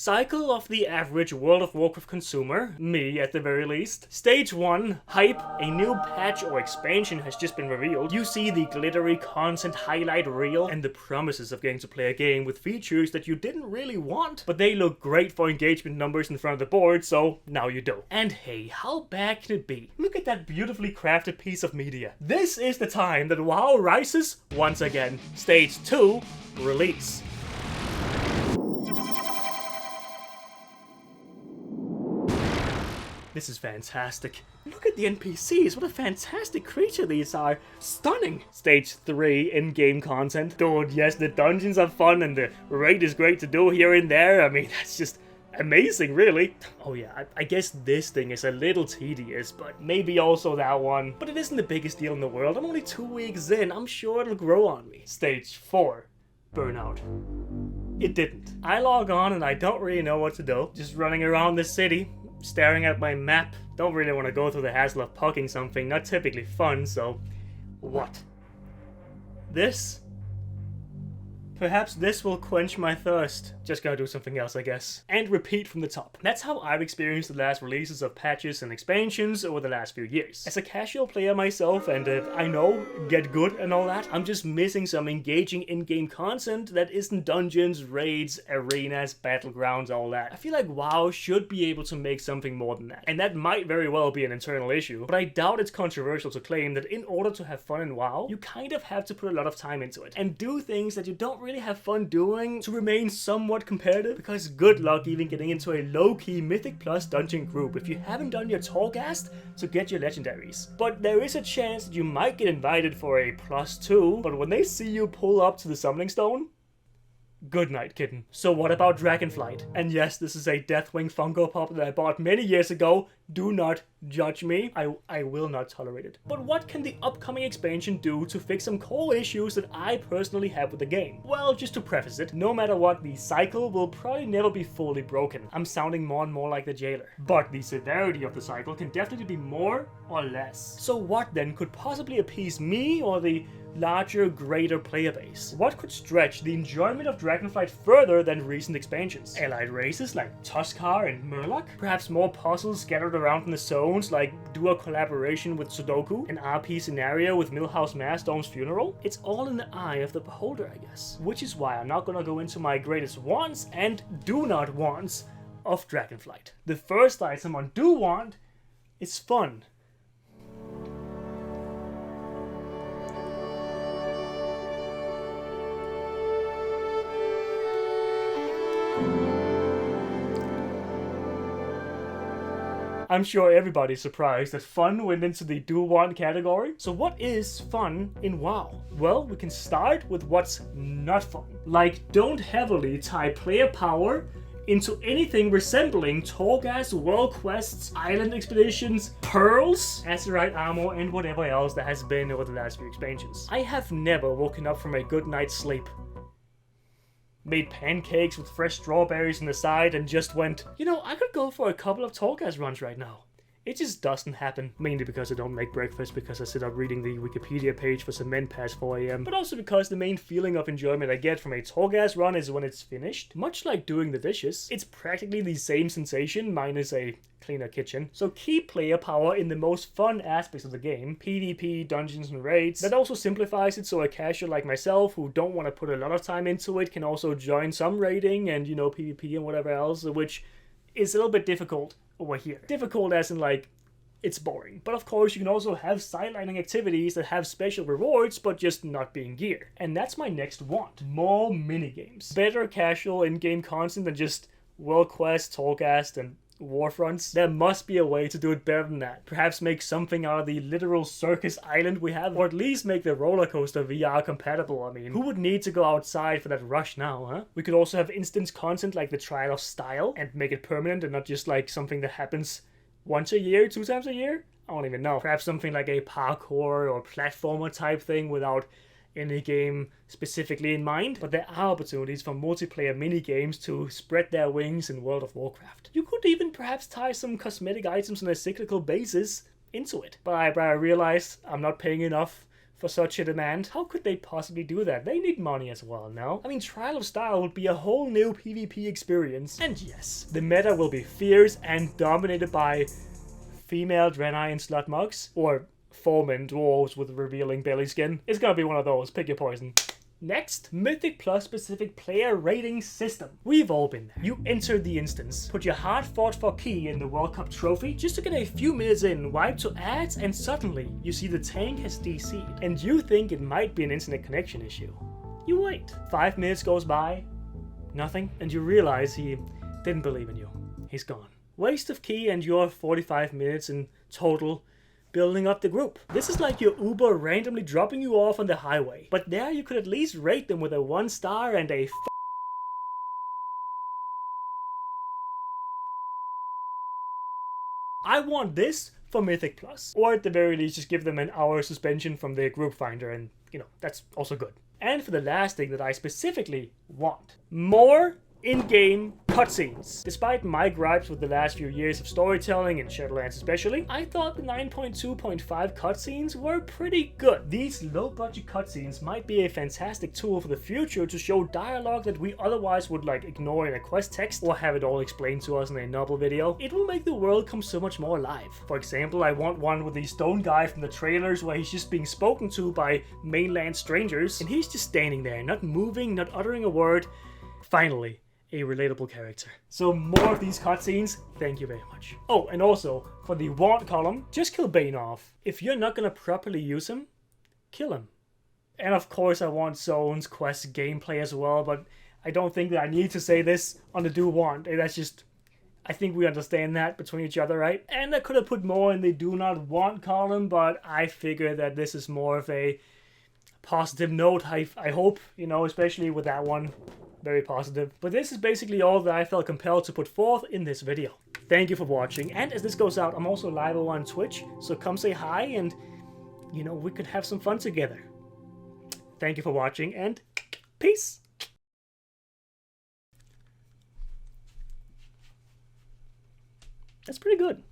Cycle of the average World of Warcraft consumer, me at the very least. Stage 1, hype, a new patch or expansion has just been revealed. You see the glittery content highlight reel and the promises of getting to play a game with features that you didn't really want, but they look great for engagement numbers in front of the board, so now you do. And hey, how bad can it be? Look at that beautifully crafted piece of media. This is the time that WoW rises once again. Stage 2, release. This is fantastic. Look at the NPCs, what a fantastic creature these are. Stunning. Stage 3, in-game content. Dude, yes, the dungeons are fun and the raid is great to do here and there. I mean, that's just amazing, really. Oh yeah, I guess this thing is a little tedious, but maybe also that one. But it isn't the biggest deal in the world. I'm only 2 weeks in. I'm sure it'll grow on me. Stage 4, burnout. It didn't. I log on and I don't really know what to do. Just running around the city, staring at my map. Don't really want to go through the hassle of pucking something, not typically fun, so what? This? Perhaps this will quench my thirst. Just gotta do something else, I guess. And repeat from the top. That's how I've experienced the last releases of patches and expansions over the last few years. As a casual player myself, and I know, get good and all that, I'm just missing some engaging in-game content that isn't dungeons, raids, arenas, battlegrounds, all that. I feel like WoW should be able to make something more than that. And that might very well be an internal issue, but I doubt it's controversial to claim that in order to have fun in WoW, you kind of have to put a lot of time into it, and do things that you don't really have fun doing to remain somewhat competitive, because good luck even getting into a low-key Mythic Plus dungeon group if you haven't done your Torghast to get your legendaries. But there is a chance that you might get invited for a +2, but when they see you pull up to the summoning stone, good night, kitten. So what about Dragonflight? And yes, this is a Deathwing Funko Pop that I bought many years ago. Do not judge me. I will not tolerate it. But what can the upcoming expansion do to fix some core issues that I personally have with the game? Well, just to preface it, no matter what, the cycle will probably never be fully broken. I'm sounding more and more like the jailer. But the severity of the cycle can definitely be more or less. So what then could possibly appease me or the larger, greater player base? What could stretch the enjoyment of Dragonflight further than recent expansions? Allied races like Tuskar and Murloc? Perhaps more puzzles scattered around in the zones, like do a collaboration with Sudoku? An RP scenario with Millhouse Marstorm's funeral? It's all in the eye of the beholder, I guess. Which is why I'm not gonna go into my greatest wants and do not wants of Dragonflight. The first item on do want is fun. I'm sure everybody's surprised that fun went into the do want category. So what is fun in WoW? Well, we can start with what's not fun. Like, don't heavily tie player power into anything resembling Torghast, world quests, island expeditions, pearls, Azerite armor, and whatever else that has been over the last few expansions. I have never woken up from a good night's sleep, made pancakes with fresh strawberries on the side, and just went, you know, I could go for a couple of Torghast runs right now. It just doesn't happen, mainly because I don't make breakfast, because I sit up reading the Wikipedia page for some men past 4 AM, but also because the main feeling of enjoyment I get from a Torghast run is when it's finished. Much like doing the dishes, it's practically the same sensation, minus a cleaner kitchen. So keep player power in the most fun aspects of the game, PvP, dungeons and raids. That also simplifies it so a casual like myself, who don't want to put a lot of time into it, can also join some raiding and, you know, PvP and whatever else, which is a little bit difficult over here. Difficult as in, like, it's boring. But of course, you can also have sidelining activities that have special rewards, but just not being gear. And that's my next want. More minigames. Better casual in-game content than just world quests, Torghast, and Warfronts. There must be a way to do it better than that. Perhaps make something out of the literal circus island we have, or at least make the roller coaster VR compatible. I mean, who would need to go outside for that rush now, huh? We could also have instance content like the Trial of Style and make it permanent and not just like something that happens once a year, 2 times a year? I don't even know. Perhaps something like a parkour or platformer type thing without any game specifically in mind, but there are opportunities for multiplayer minigames to spread their wings in World of Warcraft. You could even perhaps tie some cosmetic items on a cyclical basis into it. But I realized I'm not paying enough for such a demand. How could they possibly do that? They need money as well, no? I mean, Trial of Style would be a whole new PvP experience. And yes, the meta will be fierce and dominated by female Draenei and slut mugs, or foreman dwarves with revealing belly skin. It's gonna be one of those, pick your poison. Next, Mythic Plus specific player rating system. We've all been there. You enter the instance, put your hard fought for key in the World Cup trophy, just to get a few minutes in, wipe to ads, and suddenly you see the tank has DC'd, and you think it might be an internet connection issue. You wait. 5 minutes goes by, nothing, and you realize he didn't believe in you. He's gone. Waste of key and your 45 minutes in total building up the group. This is like your Uber randomly dropping you off on the highway. But there you could at least rate them with a 1 star and a I want this for Mythic Plus. Or at the very least, just give them an hour suspension from the group finder, and that's also good. And for the last thing that I specifically want, more in-game cutscenes. Despite my gripes with the last few years of storytelling, in Shadowlands especially, I thought the 9.2.5 cutscenes were pretty good. These low-budget cutscenes might be a fantastic tool for the future to show dialogue that we otherwise would ignore in a quest text or have it all explained to us in a novel video. It will make the world come so much more alive. For example, I want one with the stone guy from the trailers where he's just being spoken to by mainland strangers and he's just standing there, not moving, not uttering a word. Finally, a relatable character. So more of these cutscenes, thank you very much. Oh, and also, for the want column, just kill Bane off. If you're not gonna properly use him, kill him. And of course I want Zone's quest gameplay as well, but I don't think that I need to say this on the do want. That's just, I think we understand that between each other, right? And I could have put more in the do not want column, but I figure that this is more of a positive note, I hope, especially with that one. Very positive. But this is basically all that I felt compelled to put forth in this video. Thank you for watching, and as this goes out, I'm also live on Twitch, so come say hi and, we could have some fun together. Thank you for watching, and peace! That's pretty good.